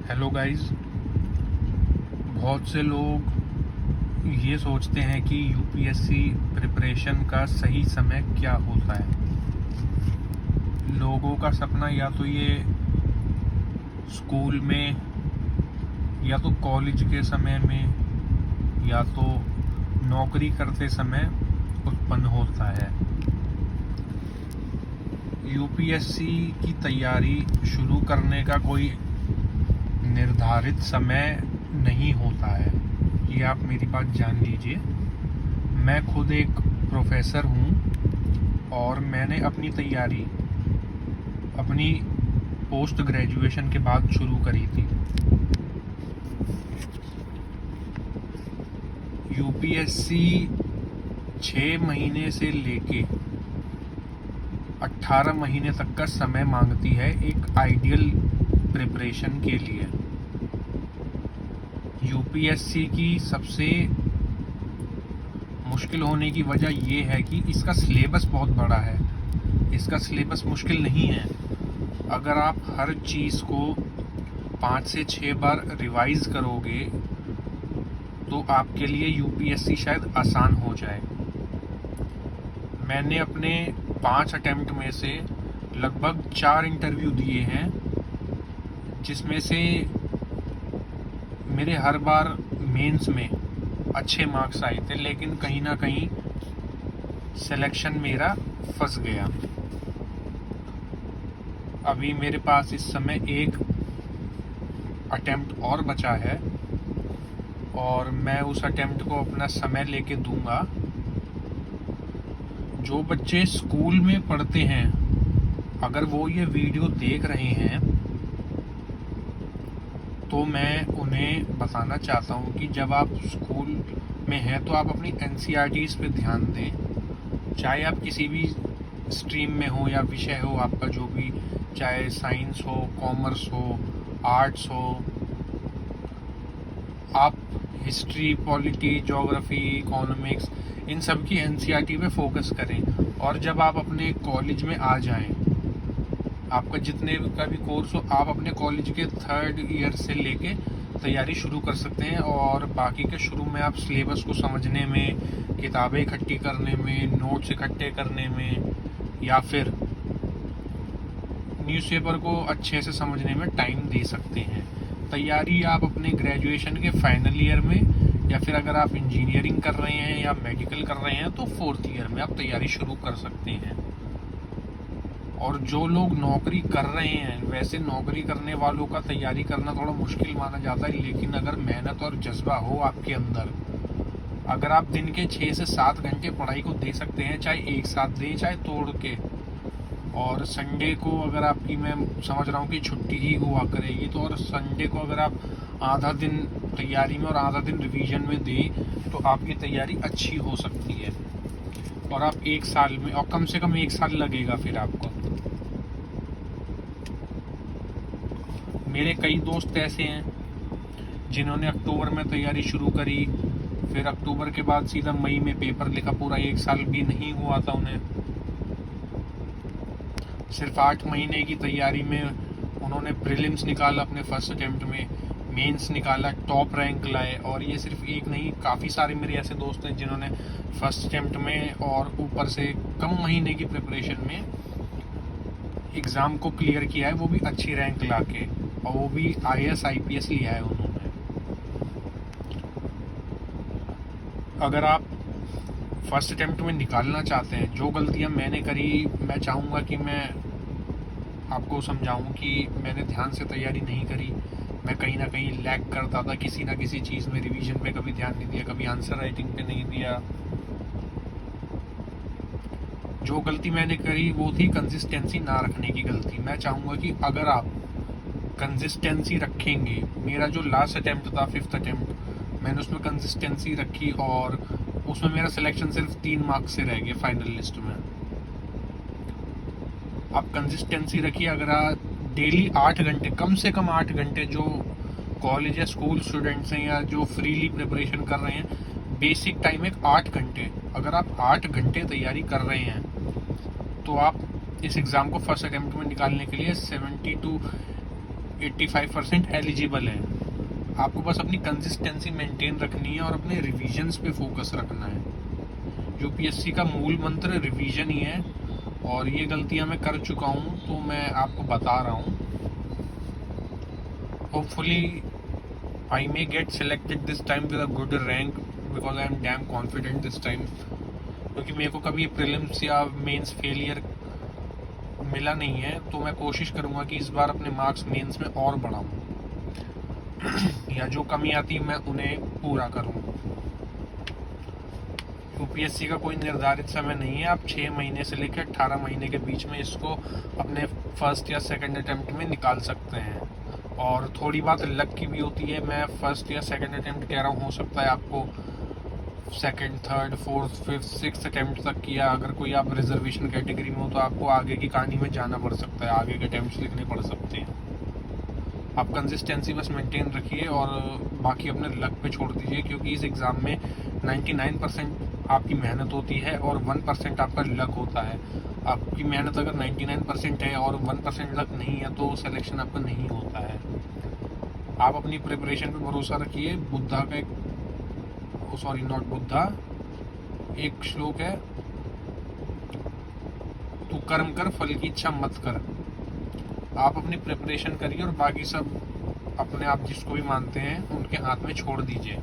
Hello guys. बहुत से लोग ये सोचते हैं कि यूपीएससी प्रिपरेशन का सही समय क्या होता है। लोगों का सपना या तो ये स्कूल में या तो कॉलेज के समय में या तो नौकरी करते समय उत्पन्न होता है। यूपीएससी की तैयारी शुरू करने का कोई निर्धारित समय नहीं होता है, ये आप मेरी बात जान लीजिए। मैं खुद एक प्रोफेसर हूँ और मैंने अपनी तैयारी अपनी पोस्ट ग्रेजुएशन के बाद शुरू करी थी। यूपीएससी 6 महीने से लेके 18 महीने तक का समय मांगती है एक आइडियल प्रिपरेशन के लिए। यूपीएससी की सबसे मुश्किल होने की वजह यह है कि इसका सिलेबस बहुत बड़ा है। इसका सिलेबस मुश्किल नहीं है। अगर आप हर चीज़ को 5 से 6 बार रिवाइज करोगे तो आपके लिए यूपीएससी शायद आसान हो जाए। मैंने अपने 5 अटेम्प्ट में से लगभग 4 इंटरव्यू दिए हैं, जिसमें से मेरे हर बार मेंस में अच्छे मार्क्स आए थे, लेकिन कहीं ना कहीं सिलेक्शन मेरा फंस गया। अभी मेरे पास इस समय एक अटेम्प्ट और बचा है और मैं उस अटेम्प्ट को अपना समय लेके दूंगा। जो बच्चे स्कूल में पढ़ते हैं, अगर वो ये वीडियो देख रहे हैं तो मैं उन्हें बताना चाहता हूँ कि जब आप स्कूल में हैं तो आप अपनी एनसीईआरटीज़ पे ध्यान दें। चाहे आप किसी भी स्ट्रीम में हो या विषय हो आपका जो भी, चाहे साइंस हो, कॉमर्स हो, आर्ट्स हो, आप हिस्ट्री, पॉलिटी, ज्योग्राफी, इकोनॉमिक्स, इन सब की एनसीईआरटी पे फोकस करें। और जब आप अपने कॉलेज में आ जाएं, आपका जितने का भी कोर्स हो, आप अपने कॉलेज के 3rd ईयर से लेके तैयारी शुरू कर सकते हैं। और बाकी के शुरू में आप सिलेबस को समझने में, किताबें इकट्ठी करने में, नोट्स इकट्ठे करने में, या फिर न्यूज़पेपर को अच्छे से समझने में टाइम दे सकते हैं। तैयारी आप अपने ग्रेजुएशन के फाइनल ईयर में, या फिर अगर आप इंजीनियरिंग कर रहे हैं या मेडिकल कर रहे हैं तो 4th ईयर में आप तैयारी शुरू कर सकते हैं। और जो लोग नौकरी कर रहे हैं, वैसे नौकरी करने वालों का तैयारी करना थोड़ा मुश्किल माना जाता है, लेकिन अगर मेहनत और जज्बा हो आपके अंदर, अगर आप दिन के 6 से 7 घंटे पढ़ाई को दे सकते हैं, चाहे एक साथ दें चाहे तोड़ के, और संडे को अगर आपकी, मैं समझ रहा हूँ कि छुट्टी ही हुआ करेगी, तो और संडे को अगर आप आधा दिन तैयारी में और आधा दिन रिवीजन में दें तो आपकी तैयारी अच्छी हो सकती है। और आप 1 साल में, और कम से कम 1 साल लगेगा फिर आपको। मेरे कई दोस्त ऐसे हैं जिन्होंने अक्टूबर में तैयारी शुरू करी, फिर अक्टूबर के बाद सीधा मई में पेपर लिखा, पूरा 1 साल भी नहीं हुआ था उन्हें। सिर्फ 8 महीने की तैयारी में उन्होंने प्रीलिम्स निकाला अपने फर्स्ट अटेम्प्ट में, मेंस निकाला, टॉप रैंक लाए। और ये सिर्फ एक नहीं, काफ़ी सारे मेरे ऐसे दोस्त हैं जिन्होंने फर्स्ट अटेम्प्ट में और ऊपर से कम महीने की प्रिपरेशन में एग्ज़ाम को क्लियर किया है, वो भी अच्छी रैंक लाके, और वो भी IAS IPS लिया है उन्होंने। अगर आप फर्स्ट अटेम्प्ट में निकालना चाहते हैं, जो गलतियां मैंने करी, मैं चाहूँगा कि मैं आपको समझाऊं कि मैंने ध्यान से तैयारी नहीं करी। मैं कहीं ना कहीं लैग करता था किसी ना किसी चीज़ में, रिवीजन पे कभी ध्यान नहीं दिया, कभी आंसर राइटिंग पे नहीं दिया। जो गलती मैंने करी वो थी कंसिस्टेंसी ना रखने की गलती। मैं चाहूँगा कि अगर आप कंसिस्टेंसी रखेंगे, मेरा जो लास्ट अटेम्प्ट था 5th अटेम्प्ट, मैंने उसमें कंसिस्टेंसी रखी और उसमें मेरा सिलेक्शन सिर्फ 3 मार्क्स से रह गए फाइनल लिस्ट में। आप कंसिस्टेंसी रखिए। अगर आप डेली 8 घंटे, कम से कम 8 घंटे, जो कॉलेज या स्कूल स्टूडेंट्स हैं या जो फ्रीली प्रिपरेशन कर रहे हैं, बेसिक टाइम है 8 घंटे, अगर आप 8 घंटे तैयारी कर रहे हैं तो आप इस एग्ज़ाम को फर्स्ट अटेम्प्ट में निकालने के लिए 70 to 85% एलिजिबल है। आपको बस अपनी कंसिस्टेंसी मेंटेन रखनी है और अपने रिवीजन्स पे फोकस रखना है। यूपीएससी का मूल मंत्र रिवीजन ही है, और ये गलतियां मैं कर चुका हूँ तो मैं आपको बता रहा हूँ। Hopefully I may get selected this time with a good rank because I am damn confident this time, क्योंकि मेरे को कभी प्रीलिम्स या मेंस फेलियर मिला नहीं है, तो मैं कोशिश करूंगा कि इस बार अपने मार्क्स मेंस में और बढ़ाऊं या जो कमी आती है मैं उन्हें पूरा करूं। यूपीएससी का कोई निर्धारित समय नहीं है, आप 6 महीने से लेकर 18 महीने के बीच में इसको अपने फर्स्ट या सेकंड अटेम्प्ट में निकाल सकते हैं। और थोड़ी बात लक की भी होती है। मैं फर्स्ट या सेकंड अटेम्प्ट कह रहा हूँ, हो सकता है आपको second, third, fourth, fifth, sixth attempt तक किया। अगर कोई आप रिजर्वेशन कैटेगरी में हो तो आपको आगे की कहानी में जाना पड़ सकता है, आगे के अटेम्प्ट लिखने पड़ सकते हैं। आप कंसिस्टेंसी बस मेंटेन रखिए और बाकी अपने लक पे छोड़ दीजिए, क्योंकि इस एग्ज़ाम में 99% आपकी मेहनत होती है और 1% आपका लक होता है। आपकी मेहनत अगर 99% है और 1% लक नहीं है तो सिलेक्शन आपका नहीं होता है। आप अपनी प्रिपरेशन पे भरोसा रखिए। बुद्धा का नॉट बुद्धा, एक श्लोक है, तू कर्म कर फल की इच्छा मत कर। आप अपनी प्रिपरेशन करिए और बाकी सब अपने आप जिसको भी मानते हैं उनके हाथ में छोड़ दीजिए।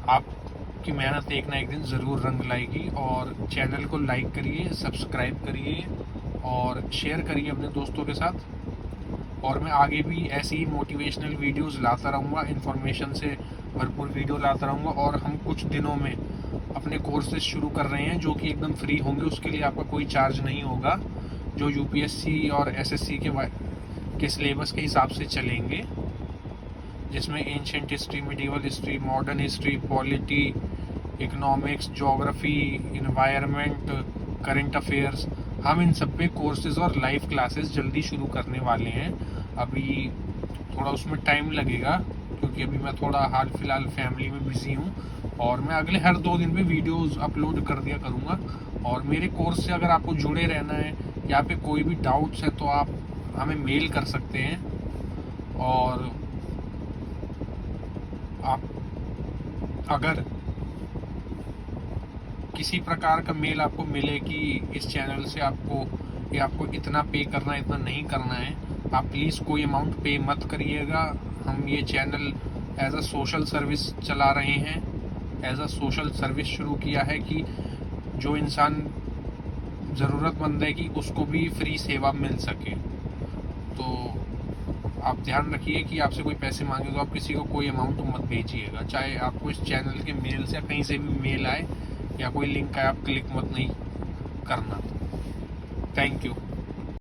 आपकी मेहनत एक ना एक दिन ज़रूर रंग लाएगी। और चैनल को लाइक करिए, सब्सक्राइब करिए और शेयर करिए अपने दोस्तों के साथ। और मैं आगे भी ऐसी ही मोटिवेशनल वीडियोस लाता रहूँगा, इन्फॉर्मेशन से भरपूर वीडियो लाता रहूँगा। और हम कुछ दिनों में अपने कोर्सेज शुरू कर रहे हैं जो कि एकदम फ्री होंगे, उसके लिए आपका कोई चार्ज नहीं होगा, जो यूपीएससी और एसएससी के सिलेबस के हिसाब से चलेंगे, जिसमें ancient history, medieval history, modern history, polity, economics, geography, environment, current affairs, हम इन सब पे कोर्सेज और लाइव क्लासेस जल्दी शुरू करने वाले हैं। अभी थोड़ा उसमें टाइम लगेगा क्योंकि अभी मैं थोड़ा हाल फिलहाल फैमिली में बिजी हूँ, और मैं अगले हर 2 दिन पे वीडियोस अपलोड कर दिया करूँगा। और मेरे कोर्स से अगर आपको जुड़े रहना है या पे कोई भी डाउट्स है तो आप हमें मेल कर सकते हैं। और आप अगर किसी प्रकार का मेल आपको मिले कि इस चैनल से आपको इतना पे करना है, इतना नहीं करना है, आप प्लीज़ कोई अमाउंट पे मत करिएगा। हम ये channel as a social service चला रहे हैं, एज अ सोशल सर्विस शुरू किया है कि जो इंसान ज़रूरतमंद है कि उसको भी फ्री सेवा मिल सके। तो आप ध्यान रखिए कि आपसे कोई पैसे मांगे तो आप किसी को कोई अमाउंट मत भेजिएगा, चाहे आपको इस चैनल के मेल से या कहीं से भी मेल आए या कोई लिंक आए, आप क्लिक मत नहीं करना। Thank you.